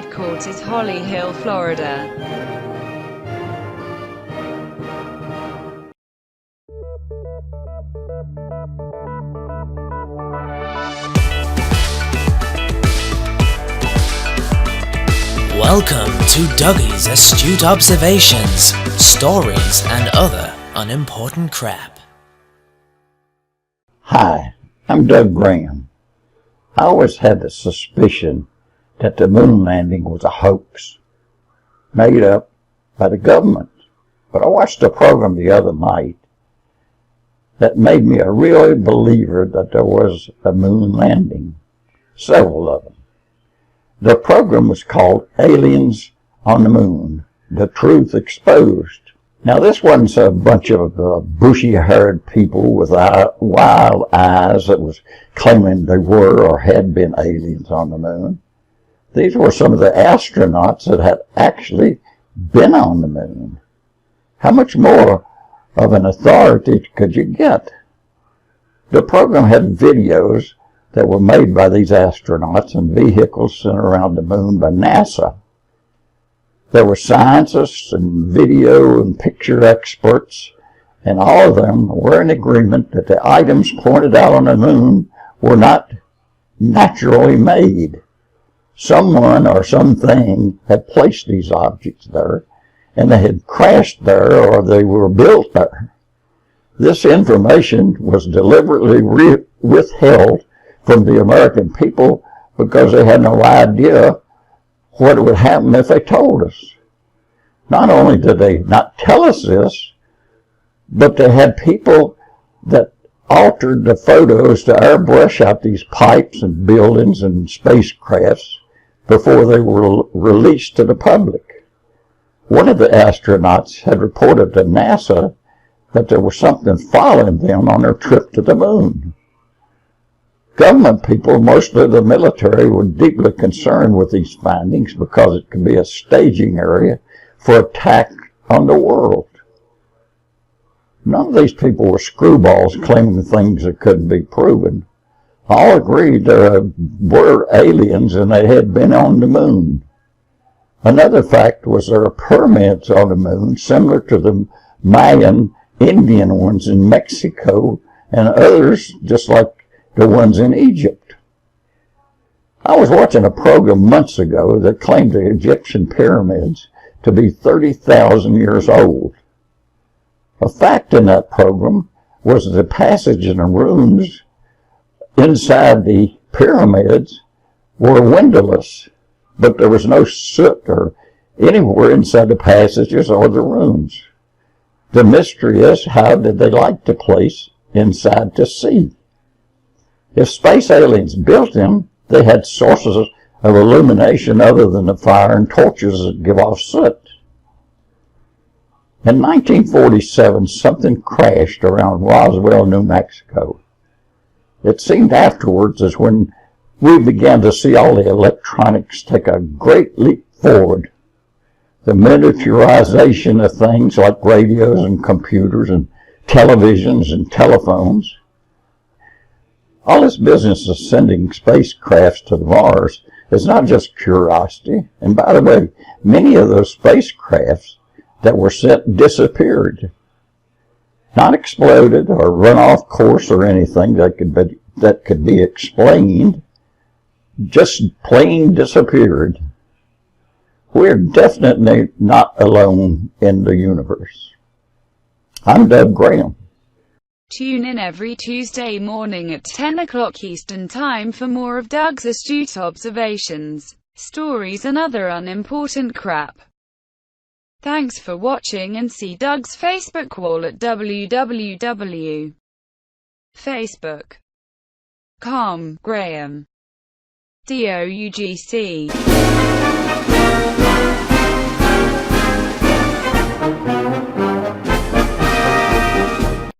headquarters Holly Hill, Florida. Welcome to Dougie's Astute Observations, Stories and Other Unimportant Crap. Hi, I'm Doug Graham. I always had the suspicion that the moon landing was a hoax, made up by the government. But I watched a program the other night that made me a real believer that there was a moon landing, several of them. The program was called Aliens on the Moon, The Truth Exposed. Now, this wasn't a bunch of bushy-haired people with wild eyes that was claiming they were or had been aliens on the moon. These were some of the astronauts that had actually been on the moon. How much more of an authority could you get? The program had videos that were made by these astronauts and vehicles sent around the moon by NASA. There were scientists and video and picture experts, and all of them were in agreement that the items pointed out on the moon were not naturally made. Someone or something had placed these objects there, and they had crashed there or they were built there. This information was deliberately withheld from the American people because they had no idea what would happen if they told us. Not only did they not tell us this, but they had people that altered the photos to airbrush out these pipes and buildings and spacecrafts before they were released to the public. One of the astronauts had reported to NASA that there was something following them on their trip to the moon. Government people, mostly the military, were deeply concerned with these findings because it could be a staging area for attack on the world. None of these people were screwballs claiming things that couldn't be proven. All agreed there were aliens and they had been on the moon. Another fact was there are pyramids on the moon similar to the Mayan Indian ones in Mexico and others just like the ones in Egypt. I was watching a program months ago that claimed the Egyptian pyramids to be 30,000 years old. A fact in that program was that the passage in the rooms inside the pyramids were windowless, but there was no soot or anywhere inside the passages or the rooms. The mystery is, how did they light the place inside to see? If space aliens built them, they had sources of illumination other than the fire and torches that give off soot. In 1947, something crashed around Roswell, New Mexico. It seemed afterwards as when we began to see all the electronics take a great leap forward. The miniaturization of things like radios and computers and televisions and telephones. All this business of sending spacecrafts to Mars is not just curiosity. And by the way, many of those spacecrafts that were sent disappeared. Not exploded or run off course or anything that could be explained. Just plain disappeared. We're definitely not alone in the universe. I'm Doug Graham. Tune in every Tuesday morning at 10 o'clock Eastern Time for more of Doug's Astute Observations, Stories and Other Unimportant Crap. Thanks for watching and see Doug's Facebook wall at www.facebook.com/Graham DOUGC.